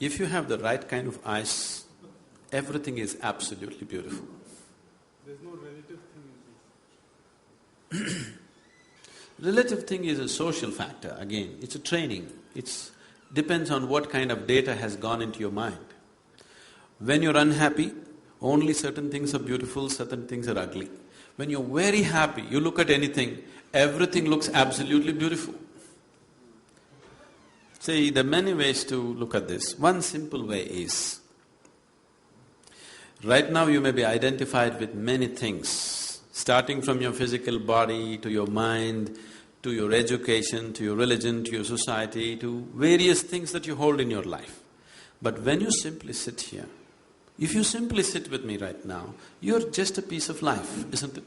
If you have the right kind of eyes, everything is absolutely beautiful. There's no relative thing in this. Relative thing is a social factor, again, it's a training. It depends on what kind of data has gone into your mind. When you're unhappy, only certain things are beautiful, certain things are ugly. When you're very happy, you look at anything, everything looks absolutely beautiful. See, there are many ways to look at this. One simple way is, right now you may be identified with many things, starting from your physical body, to your mind, to your education, to your religion, to your society, to various things that you hold in your life. But when you simply sit here, if you simply sit with me right now, you're just a piece of life, isn't it?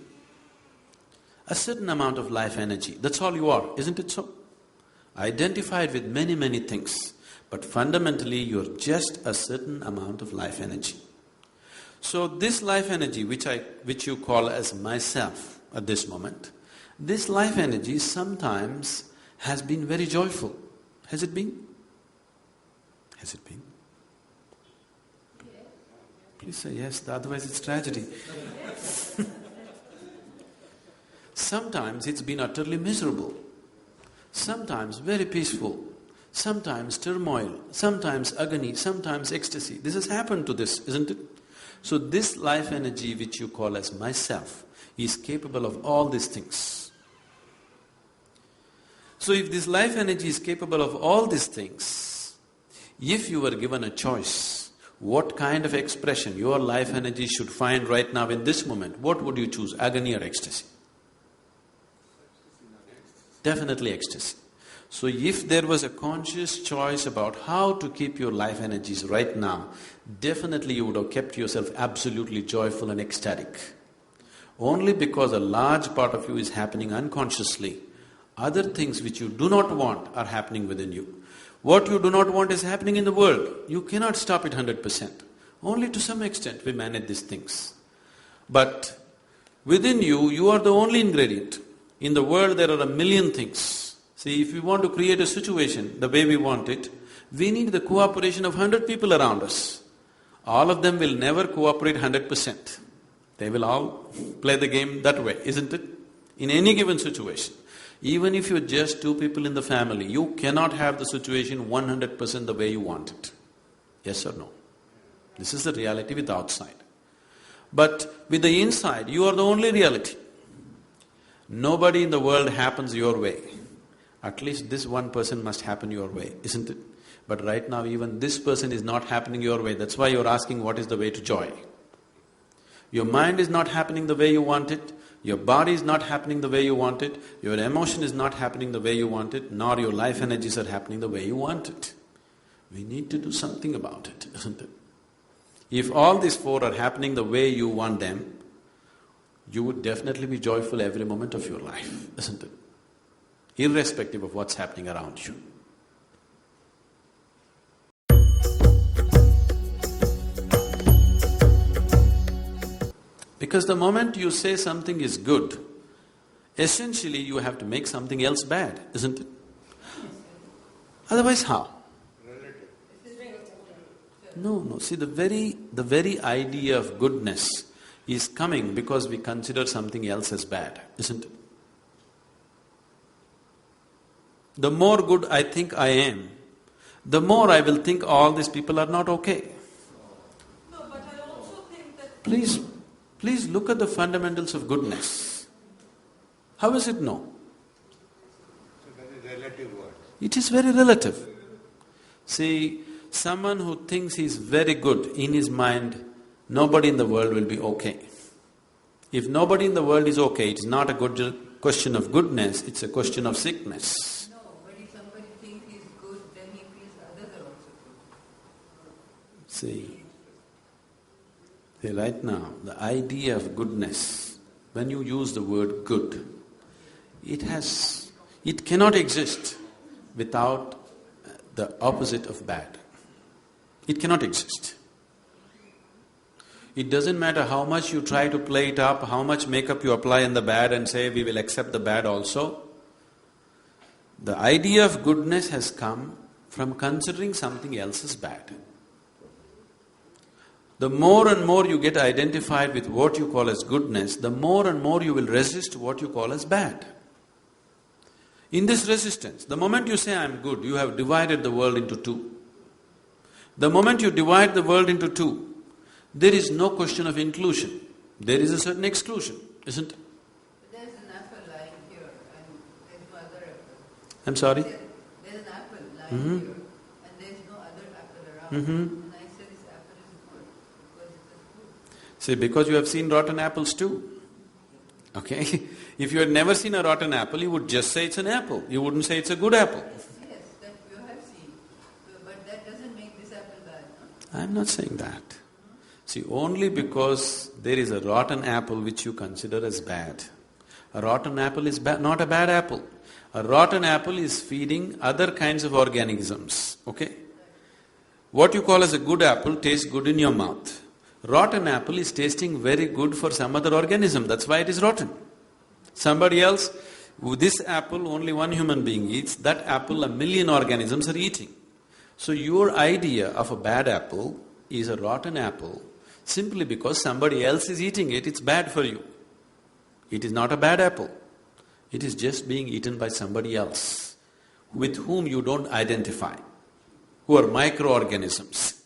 A certain amount of life energy, that's all you are, isn't it so? Identified with many, many things, but fundamentally you're just a certain amount of life energy. So this life energy which you call as myself at this moment, this life energy sometimes has been very joyful. Has it been? Has it been? Please say yes, otherwise it's tragedy. Sometimes it's been utterly miserable, sometimes very peaceful, sometimes turmoil, sometimes agony, sometimes ecstasy. This has happened to this, isn't it? So this life energy which you call as myself is capable of all these things. So if this life energy is capable of all these things, if you were given a choice, what kind of expression your life energy should find right now in this moment, what would you choose, agony or ecstasy? Definitely ecstasy. So if there was a conscious choice about how to keep your life energies right now, definitely you would have kept yourself absolutely joyful and ecstatic. Only because a large part of you is happening unconsciously, other things which you do not want are happening within you. What you do not want is happening in the world. You cannot stop it 100%. Only to some extent we manage these things. But within you, you are the only ingredient. In the world there are a million things. See, if we want to create a situation the way we want it, we need the cooperation of 100 people around us. All of them will never cooperate 100%. They will all play the game that way, isn't it? In any given situation. Even if you're just two people in the family, you cannot have the situation 100% the way you want it. Yes or no? This is the reality with the outside. But with the inside, you are the only reality. Nobody in the world happens your way. At least this one person must happen your way, isn't it? But right now even this person is not happening your way, that's why you're asking what is the way to joy. Your mind is not happening the way you want it, your body is not happening the way you want it, your emotion is not happening the way you want it, nor your life energies are happening the way you want it. We need to do something about it, isn't it? If all these four are happening the way you want them, you would definitely be joyful every moment of your life, isn't it? Irrespective of what's happening around you. Because the moment you say something is good, essentially you have to make something else bad, isn't it? Otherwise how? No, see the very idea of goodness is coming because we consider something else as bad, isn't it? The more good I think I am, the more I will think all these people are not okay. No, but I also think that… Please look at the fundamentals of goodness. How is it no? It's a very relative word. It is very relative. See, someone who thinks he is very good in his mind, nobody in the world will be okay. If nobody in the world is okay, it's not a good question of goodness, it's a question of sickness. No, but if somebody thinks he's good, then he feels others are also good. See, right now, the idea of goodness, when you use the word good, it cannot exist without the opposite of bad. It cannot exist. It doesn't matter how much you try to play it up, how much makeup you apply in the bad and say we will accept the bad also. The idea of goodness has come from considering something else as bad. The more and more you get identified with what you call as goodness, the more and more you will resist what you call as bad. In this resistance, the moment you say, I am good, you have divided the world into two. The moment you divide the world into two, there is no question of inclusion. There is a certain exclusion, isn't it? There's an apple lying here and there's no other apple. I'm sorry? There's an apple lying here and there's no other apple around. And I say this apple is good because it is good. See, because you have seen rotten apples too. Okay? If you had never seen a rotten apple, you would just say it's an apple. You wouldn't say it's a good apple. Yes, that you have seen. But that doesn't make this apple bad, no? I'm not saying that. See, only because there is a rotten apple which you consider as bad. A rotten apple is not a bad apple. A rotten apple is feeding other kinds of organisms, okay? What you call as a good apple tastes good in your mouth. Rotten apple is tasting very good for some other organism, that's why it is rotten. Somebody else, this apple only one human being eats, that apple a million organisms are eating. So your idea of a bad apple is a rotten apple simply because somebody else is eating it, it's bad for you. It is not a bad apple. It is just being eaten by somebody else with whom you don't identify, who are microorganisms.